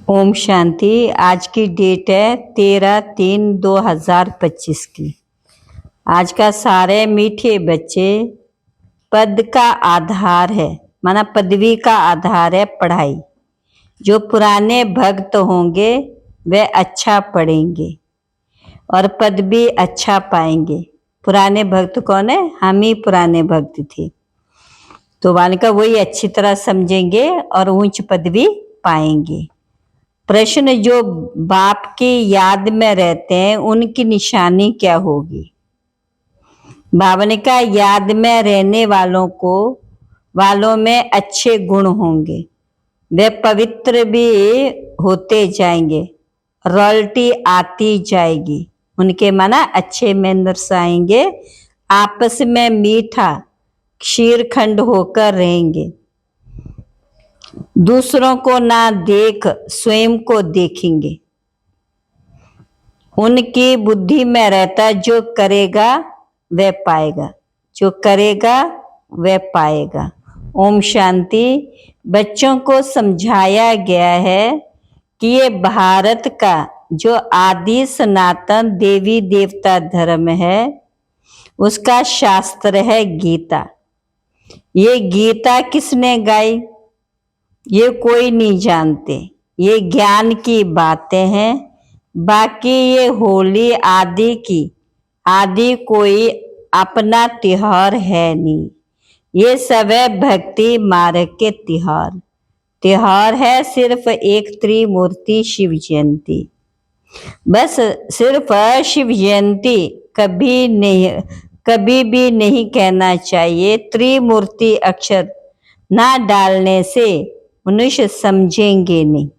ओम शांति। आज की डेट है 13/3/2025 की। आज का सारे मीठे बच्चे पद का आधार है, माना पदवी का आधार है पढ़ाई। जो पुराने भक्त होंगे वे अच्छा पढ़ेंगे और पद भी अच्छा पाएंगे। पुराने भक्त कौन है? हम ही पुराने भक्त थे, तो वाले का वही अच्छी तरह समझेंगे और ऊंच पद भी पाएंगे। प्रश्न, जो बाप की याद में रहते हैं उनकी निशानी क्या होगी? बाबा ने कहा याद में रहने वालों में अच्छे गुण होंगे, वे पवित्र भी होते जाएंगे, रॉयल्टी आती जाएगी उनके, माना अच्छे मैनर्स आएंगे, आपस में मीठा क्षीरखंड होकर रहेंगे, दूसरों को ना देख स्वयं को देखेंगे। उनकी बुद्धि में रहता जो करेगा वह पाएगा, जो करेगा वह पाएगा। ओम शांति। बच्चों को समझाया गया है कि ये भारत का जो आदि सनातन देवी देवता धर्म है उसका शास्त्र है गीता। ये गीता किसने गाई ये कोई नहीं जानते, ये ज्ञान की बातें हैं। बाकी ये होली आदि कोई अपना त्योहार है नहीं, ये सब है भक्ति मार्ग के त्योहार है सिर्फ एक त्रिमूर्ति शिव जयंती। बस सिर्फ शिव जयंती कभी भी नहीं कहना चाहिए। त्रिमूर्ति अक्षर ना डालने से मनुष्य समझेंगे नहीं।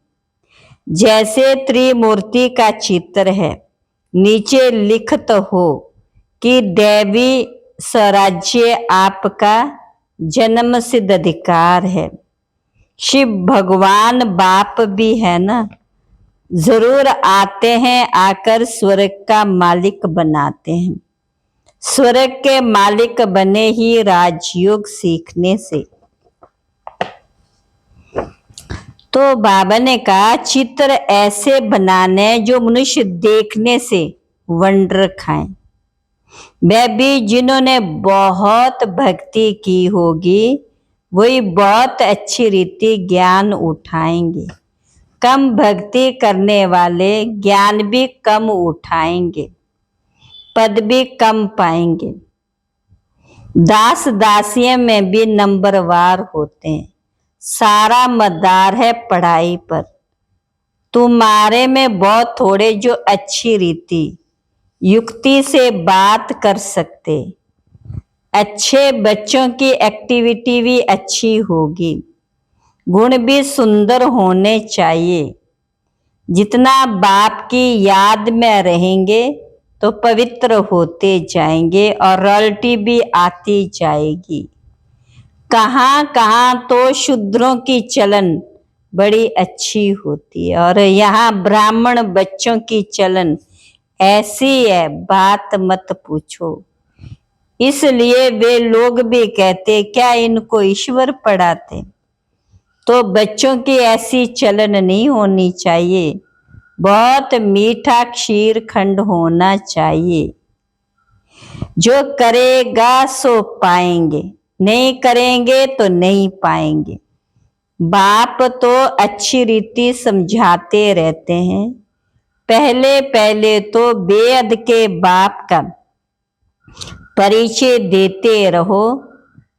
जैसे त्रिमूर्ति का चित्र है, नीचे लिखित हो कि दैवी स्वराज्य आपका जन्म सिद्ध अधिकार है। शिव भगवान बाप भी है ना, जरूर आते हैं, आकर स्वर्ग का मालिक बनाते हैं। स्वर्ग के मालिक बने ही राजयोग सीखने से। तो बाबा ने कहा चित्र ऐसे बनाने जो मनुष्य देखने से वंडर खाएं। वह भी जिन्होंने बहुत भक्ति की होगी वही बहुत अच्छी रीति ज्ञान उठाएंगे। कम भक्ति करने वाले ज्ञान भी कम उठाएंगे, पद भी कम पाएंगे। दास दासियों में भी नंबरवार होते हैं। सारा मदार है पढ़ाई पर। तुम्हारे में बहुत थोड़े जो अच्छी रीति युक्ति से बात कर सकते। अच्छे बच्चों की एक्टिविटी भी अच्छी होगी, गुण भी सुंदर होने चाहिए। जितना बाप की याद में रहेंगे तो पवित्र होते जाएंगे और रॉयल्टी भी आती जाएगी। कहाँ कहाँ तो शूद्रों की चलन बड़ी अच्छी होती है और यहाँ ब्राह्मण बच्चों की चलन ऐसी है बात मत पूछो। इसलिए वे लोग भी कहते क्या इनको ईश्वर पढ़ाते। तो बच्चों की ऐसी चलन नहीं होनी चाहिए, बहुत मीठा क्षीर खंड होना चाहिए। जो करेगा सो पाएंगे, नहीं करेंगे तो नहीं पाएंगे। बाप तो अच्छी रीति समझाते रहते हैं। पहले तो बेअद के बाप का परिचय देते रहो।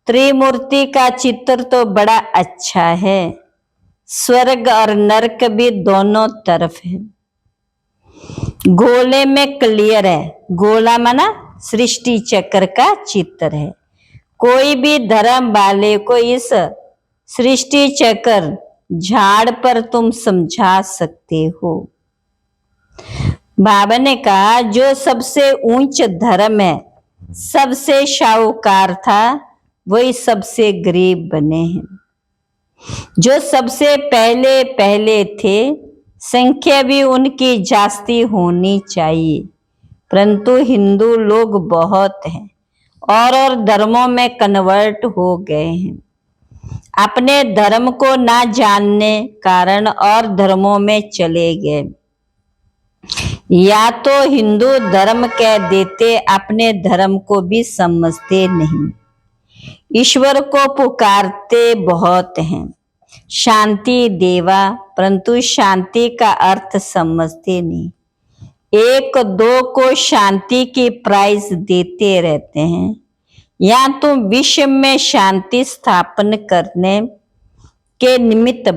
त्रिमूर्ति का चित्र तो बड़ा अच्छा है, स्वर्ग और नरक भी दोनों तरफ है। गोले में क्लियर है, गोला माना सृष्टि चक्र का चित्र है। कोई भी धर्म वाले को इस सृष्टि चक्र झाड़ पर तुम समझा सकते हो। बाबा ने कहा जो सबसे ऊंच धर्म है, सबसे शाहूकार था, वही सबसे गरीब बने हैं। जो सबसे पहले थे, संख्या भी उनकी जास्ती होनी चाहिए, परंतु हिंदू लोग बहुत हैं और धर्मों में कन्वर्ट हो गए हैं। अपने धर्म को ना जानने कारण और धर्मों में चले गए। या तो हिंदू धर्म कह देते, अपने धर्म को भी समझते नहीं। ईश्वर को पुकारते बहुत हैं, शांति देवा, परंतु शांति का अर्थ समझते नहीं। एक दो को शांति की प्राइज देते रहते हैं। या तो विश्व में शांति स्थापन करने के निमित्त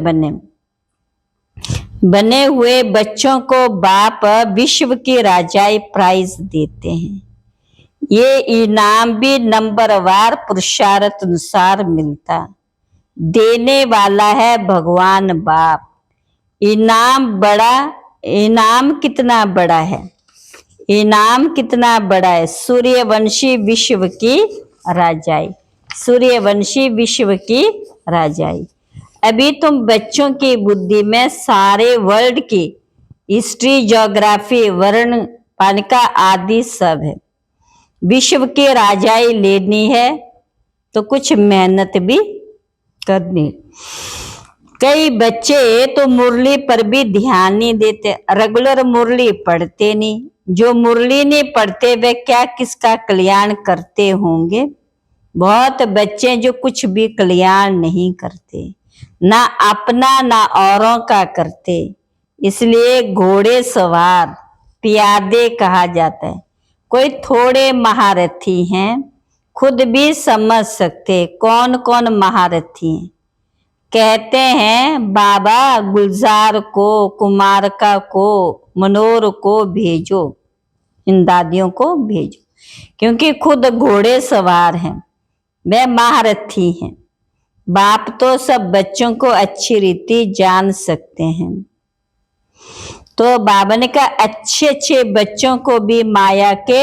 बने हुए बच्चों को बाप विश्व की राजाई प्राइज देते हैं। ये इनाम भी नंबरवार पुरुषार्थ अनुसार मिलता। देने वाला है भगवान बाप। इनाम कितना बड़ा है, इनाम कितना बड़ा है। सूर्यवंशी विश्व की राजाई, सूर्यवंशी विश्व की राजाई। अभी तुम बच्चों की बुद्धि में सारे वर्ल्ड की हिस्ट्री, ज्योग्राफी, वर्ण पानिका आदि सब है। विश्व की राजाई लेनी है तो कुछ मेहनत भी करनी। कई बच्चे तो मुरली पर भी ध्यान नहीं देते, रेगुलर मुरली पढ़ते नहीं। जो मुरली नहीं पढ़ते वे क्या किसका कल्याण करते होंगे। बहुत बच्चे जो कुछ भी कल्याण नहीं करते, ना अपना ना औरों का करते। इसलिए घोड़े सवार प्यादे कहा जाता है। कोई थोड़े महारथी हैं, खुद भी समझ सकते कौन कौन महारथी हैं। कहते हैं बाबा गुलजार को, कुमारका को, मनोर को भेजो, इन दादियों को भेजो, क्योंकि खुद घोड़े सवार हैं, वे महारथी हैं। बाप तो सब बच्चों को अच्छी रीति जान सकते हैं। तो बाबा ने कहा अच्छे अच्छे बच्चों को भी माया के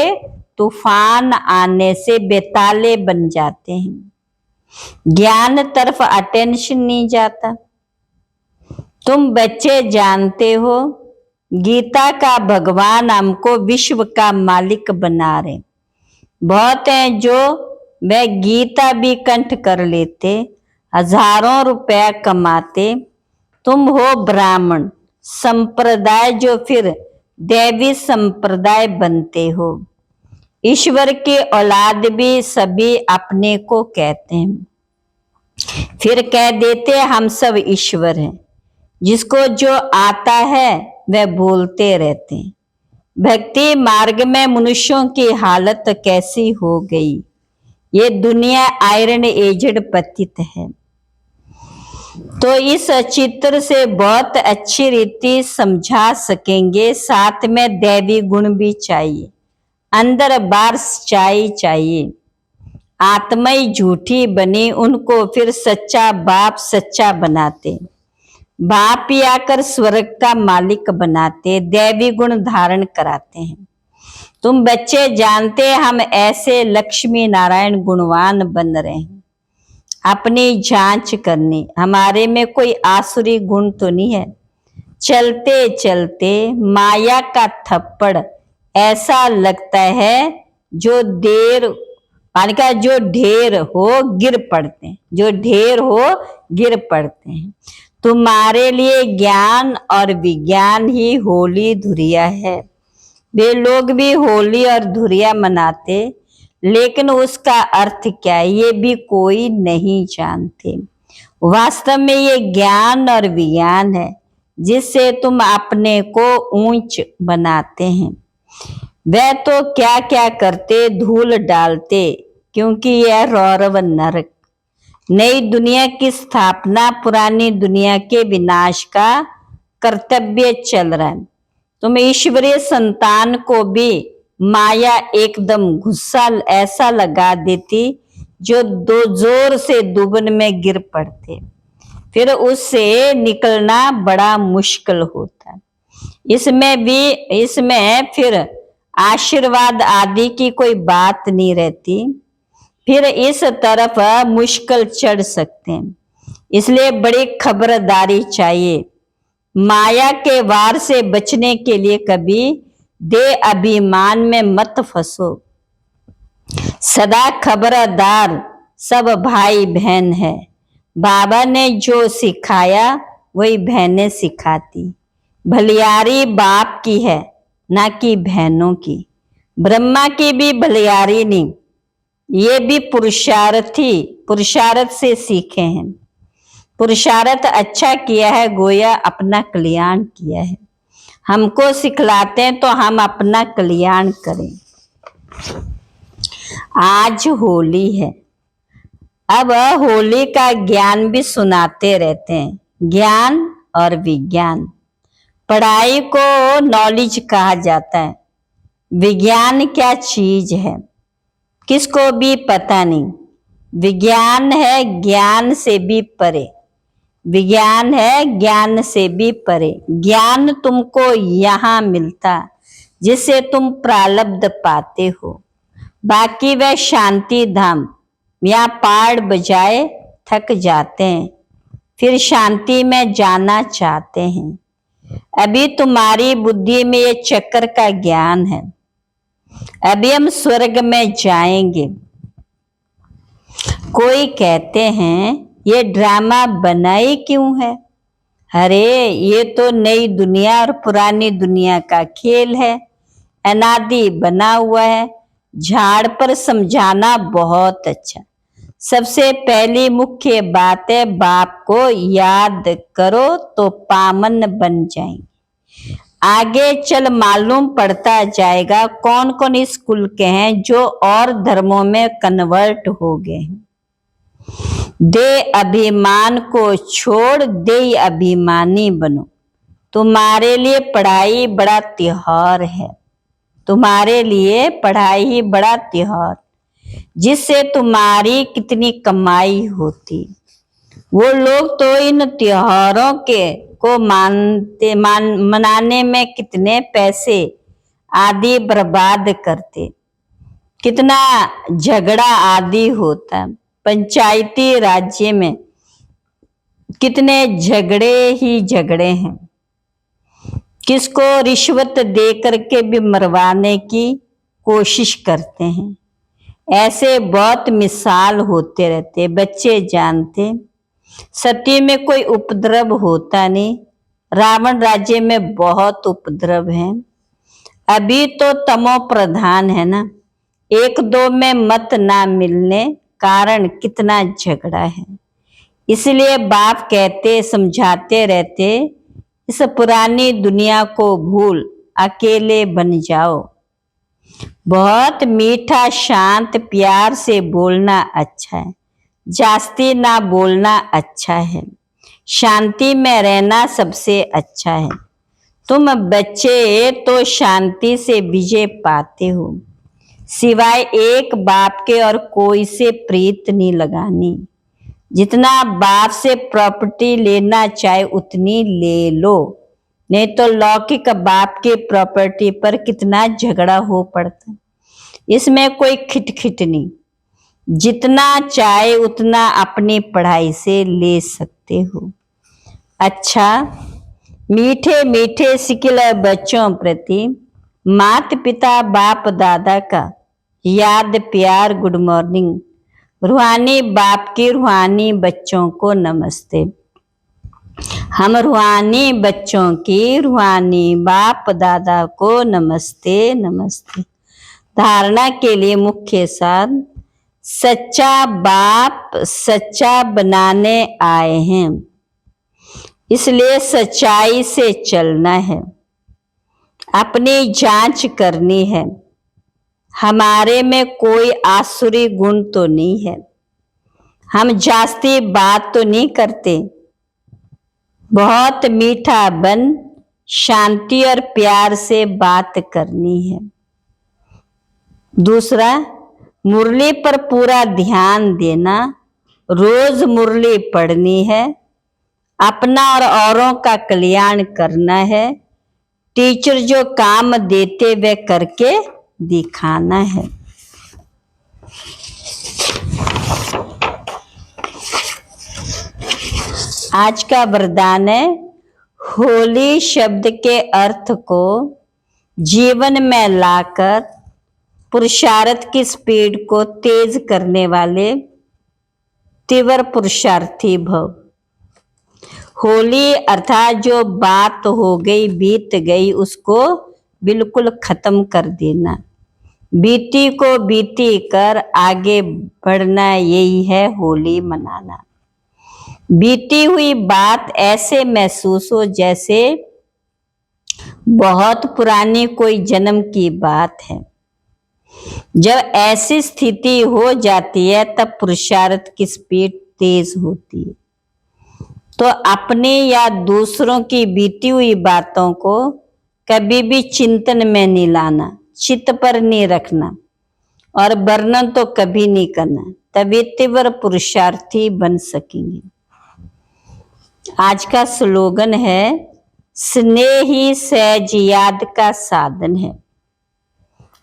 तूफान आने से बेताले बन जाते हैं। ज्ञान तरफ अटेंशन नहीं जाता। तुम बच्चे जानते हो गीता का भगवान हमको विश्व का मालिक बना रहे। बहुत हैं जो वह गीता भी कंठ कर लेते, हजारों रुपया कमाते। तुम हो ब्राह्मण संप्रदाय जो फिर दैवी संप्रदाय बनते हो। ईश्वर की औलाद भी सभी अपने को कहते हैं, फिर कह देते हम सब ईश्वर हैं। जिसको जो आता है वह बोलते रहते हैं। भक्ति मार्ग में मनुष्यों की हालत कैसी हो गई। ये दुनिया आयरन एजेड पतित है। तो इस चित्र से बहुत अच्छी रीति समझा सकेंगे। साथ में दैवी गुण भी चाहिए, अंदर बाहर सच्चाई चाहिए। आत्माई झूठी बनी, उनको फिर सच्चा बाप सच्चा बनाते। बाप ही आकर स्वर्ग का मालिक बनाते, दैवी गुण धारण कराते हैं। तुम बच्चे जानते हम ऐसे लक्ष्मी नारायण गुणवान बन रहे हैं। अपनी जांच करनी, हमारे में कोई आसुरी गुण तो नहीं है। चलते चलते माया का थप्पड़ ऐसा लगता है जो जो ढेर हो गिर पड़ते हैं, जो ढेर हो गिर पड़ते हैं। तुम्हारे लिए ज्ञान और विज्ञान ही होली धुरिया है। वे लोग भी होली और धुरिया मनाते, लेकिन उसका अर्थ क्या है ये भी कोई नहीं जानते। वास्तव में ये ज्ञान और विज्ञान है जिससे तुम अपने को ऊंच बनाते हैं। वह तो क्या क्या करते, धूल डालते, क्योंकि यह रौरव नरक। नई दुनिया की स्थापना पुरानी दुनिया के विनाश का कर्तव्य चल रहा है। तुम ईश्वरीय संतान को भी माया एकदम गुस्सा ऐसा लगा देती जो दो जोर से डूबन में गिर पड़ते, फिर उससे निकलना बड़ा मुश्किल होता है। इसमें फिर आशीर्वाद आदि की कोई बात नहीं रहती, फिर इस तरफ मुश्किल चढ़ सकते हैं। इसलिए बड़ी खबरदारी चाहिए। माया के वार से बचने के लिए कभी दे अभिमान में मत फंसो। सदा खबरदार, सब भाई बहन है। बाबा ने जो सिखाया वही बहनें सिखाती। भलियारी बाप की है ना कि बहनों की। ब्रह्मा की भी भलियारी नहीं, ये भी पुरुषार्थ से सीखे हैं। पुरुषार्थ अच्छा किया है, गोया अपना कल्याण किया है। हमको सिखलाते हैं तो हम अपना कल्याण करें। आज होली है, अब होली का ज्ञान भी सुनाते रहते हैं। ज्ञान और विज्ञान, पढ़ाई को नॉलेज कहा जाता है। विज्ञान क्या चीज है किसको भी पता नहीं। विज्ञान है ज्ञान से भी परे, विज्ञान है ज्ञान से भी परे। ज्ञान तुमको यहाँ मिलता जिससे तुम प्रारब्ध पाते हो, बाकी वह शांति धाम। यहाँ पाड़ बजाए थक जाते हैं, फिर शांति में जाना चाहते हैं। अभी तुम्हारी बुद्धि में ये चक्र का ज्ञान है, अभी हम स्वर्ग में जाएंगे। कोई कहते हैं ये ड्रामा बनाई क्यों है? अरे ये तो नई दुनिया और पुरानी दुनिया का खेल है, अनादि बना हुआ है। झाड़ पर समझाना बहुत अच्छा। सबसे पहली मुख्य बात है बाप को याद करो तो पावन बन जाएंगे। आगे चल मालूम पड़ता जाएगा कौन कौन इस कुल के हैं जो और धर्मों में कन्वर्ट हो गए हैं। दे अभिमान को छोड़ दे अभिमानी बनो। तुम्हारे लिए पढ़ाई बड़ा त्योहार है, तुम्हारे लिए पढ़ाई ही बड़ा त्योहार, जिससे तुम्हारी कितनी कमाई होती। वो लोग तो इन त्योहारों के को मनाने में कितने पैसे आदि बर्बाद करते, कितना झगड़ा आदि होता। पंचायती राज्य में कितने झगड़े ही झगड़े हैं, किसको रिश्वत दे करके भी मरवाने की कोशिश करते हैं। ऐसे बहुत मिसाल होते रहते, बच्चे जानते। सती में कोई उपद्रव होता नहीं, रावण राज्य में बहुत उपद्रव है। अभी तो तमो प्रधान है ना, एक दो में मत ना मिलने कारण कितना झगड़ा है। इसलिए बाप कहते समझाते रहते इस पुरानी दुनिया को भूल अकेले बन जाओ। बहुत मीठा शांत प्यार से बोलना अच्छा है, जास्ती ना बोलना अच्छा है। शांति में रहना सबसे अच्छा है। तुम बच्चे तो शांति से विजय पाते हो, सिवाय एक बाप के और कोई से प्रीत नहीं लगानी। जितना बाप से प्रॉपर्टी लेना चाहे उतनी ले लो, नहीं तो लौकिक बाप के प्रॉपर्टी पर कितना झगड़ा हो पड़ता। इसमें कोई खिटखिट नहीं, जितना चाहे उतना अपनी पढ़ाई से ले सकते हो। अच्छा, मीठे मीठे सिकिल बच्चों प्रति माता पिता बाप दादा का याद प्यार गुड मॉर्निंग। रूहानी बाप की रूहानी बच्चों को नमस्ते। हम रूहानी बच्चों की रूहानी बाप दादा को नमस्ते नमस्ते। धारणा के लिए मुख्य साध, सच्चा बाप सच्चा बनाने आए हैं, इसलिए सच्चाई से चलना है, अपनी जांच करनी है। हमारे में कोई आसुरी गुण तो नहीं है, हम जास्ती बात तो नहीं करते। बहुत मीठा बन शांति और प्यार से बात करनी है। दूसरा, मुरली पर पूरा ध्यान देना, रोज मुरली पढ़नी है, अपना और औरों का कल्याण करना है। टीचर जो काम देते वे करके दिखाना है। आज का वरदान है, होली शब्द के अर्थ को जीवन में लाकर पुरुषार्थ की स्पीड को तेज करने वाले तीव्र पुरुषार्थी भव। होली अर्थात जो बात हो गई बीत गई उसको बिल्कुल खत्म कर देना, बीती को बीती कर आगे बढ़ना, यही है होली मनाना। बीती हुई बात ऐसे महसूस हो जैसे बहुत पुरानी कोई जन्म की बात है। जब ऐसी स्थिति हो जाती है तब पुरुषार्थ की स्पीड तेज होती है। तो अपने या दूसरों की बीती हुई बातों को कभी भी चिंतन में नहीं लाना, चित्त पर नहीं रखना और वर्णन तो कभी नहीं करना, तभी तीव्र पुरुषार्थी बन सकेंगे। आज का स्लोगन है, स्नेह ही सहज याद का साधन है।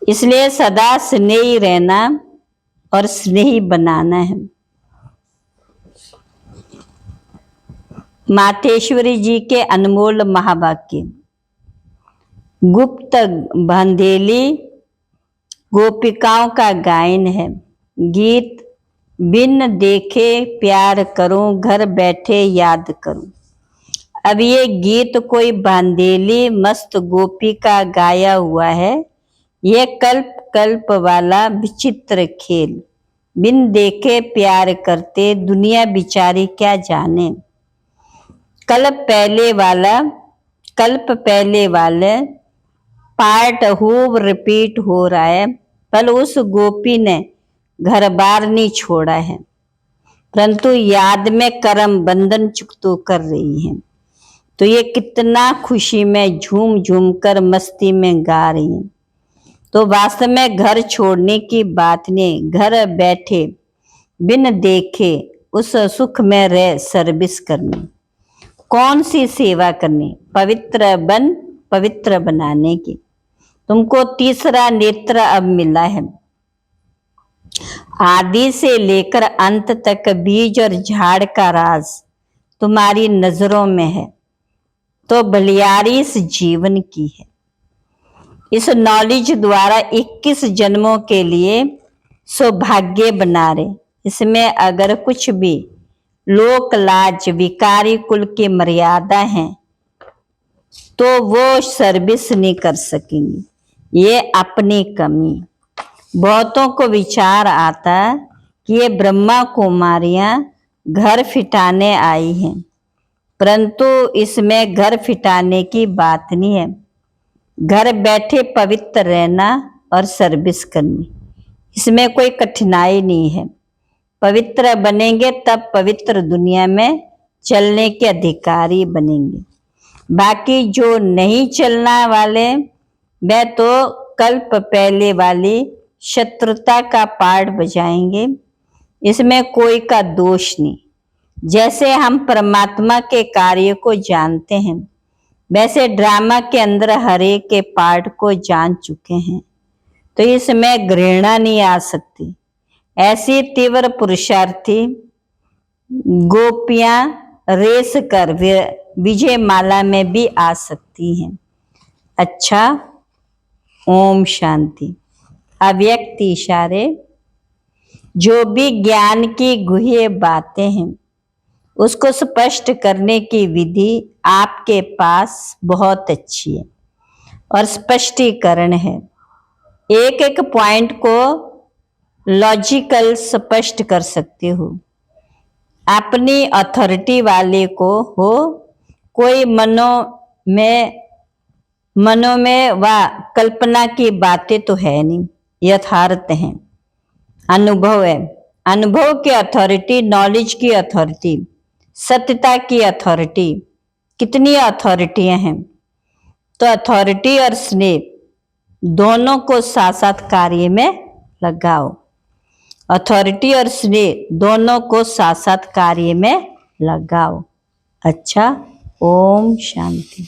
इसलिए सदा स्नेही रहना और स्नेही बनाना है। मातेश्वरी जी के अनमोल महावाक्य। गुप्त बंधेली गोपिकाओं का गायन है। गीत, बिन देखे प्यार करूं, घर बैठे याद करूं। अब ये गीत कोई बांधेली मस्त गोपी का गाया हुआ है। ये कल्प कल्प वाला विचित्र खेल, बिन देखे प्यार करते दुनिया बिचारी क्या जाने। कल्प पहले वाले पार्ट खूब रिपीट हो रहा है, पर उस गोपी ने घर बार नहीं छोड़ा है, परंतु याद में कर्म बंधन चुकतो कर रही है। तो ये कितना खुशी में झूम झूम कर मस्ती में गा रही है। तो वास्तव में घर छोड़ने की बात नहीं, घर बैठे बिन देखे उस सुख में रह सर्विस करनी। कौन सी सेवा करनी? पवित्र बनाने की। तुमको तीसरा नेत्र अब मिला है। आदि से लेकर अंत तक बीज और झाड़ का राज तुम्हारी नजरों में है। तो बलियारी इस जीवन की है। इस नॉलेज द्वारा 21 जन्मों के लिए सौभाग्य बना रहे। इसमें अगर कुछ भी लोक लाज विकारी कुल की मर्यादा है तो वो सर्विस नहीं कर सकेंगी। ये अपनी कमी। बहुतों को विचार आता कि ये ब्रह्मा कुमारियां घर फिटाने आई हैं, परंतु इसमें घर फिटाने की बात नहीं है। घर बैठे पवित्र रहना और सर्विस करनी, इसमें कोई कठिनाई नहीं है। पवित्र बनेंगे तब पवित्र दुनिया में चलने के अधिकारी बनेंगे। बाकी जो नहीं चलना वाले वे तो कल्प पहले वाली शत्रुता का पार्ट बजाएंगे। इसमें कोई का दोष नहीं। जैसे हम परमात्मा के कार्य को जानते हैं, वैसे ड्रामा के अंदर हरे के पार्ट को जान चुके हैं, तो इसमें घृणा नहीं आ सकती। ऐसी तीव्र पुरुषार्थी गोपियां रेस कर विजय माला में भी आ सकती हैं। अच्छा, ओम शांति। अव्यक्त इशारे। जो भी ज्ञान की गुह्य बातें हैं उसको स्पष्ट करने की विधि आपके पास बहुत अच्छी है और स्पष्टीकरण है। एक एक पॉइंट को लॉजिकल स्पष्ट कर सकते हो। अपनी अथॉरिटी वाले को हो, कोई मनो में व कल्पना की बातें तो है नहीं, यथार्थ हैं। अनुभव है। अनुभव की अथॉरिटी, नॉलेज की अथॉरिटी, सत्यता की अथॉरिटी। कितनी अथॉरिटियां हैं? तो अथॉरिटी और स्नेह दोनों को साथ साथ कार्य में लगाओ। अथॉरिटी और स्नेह दोनों को साथ साथ कार्य में लगाओ। अच्छा, ओम शांति।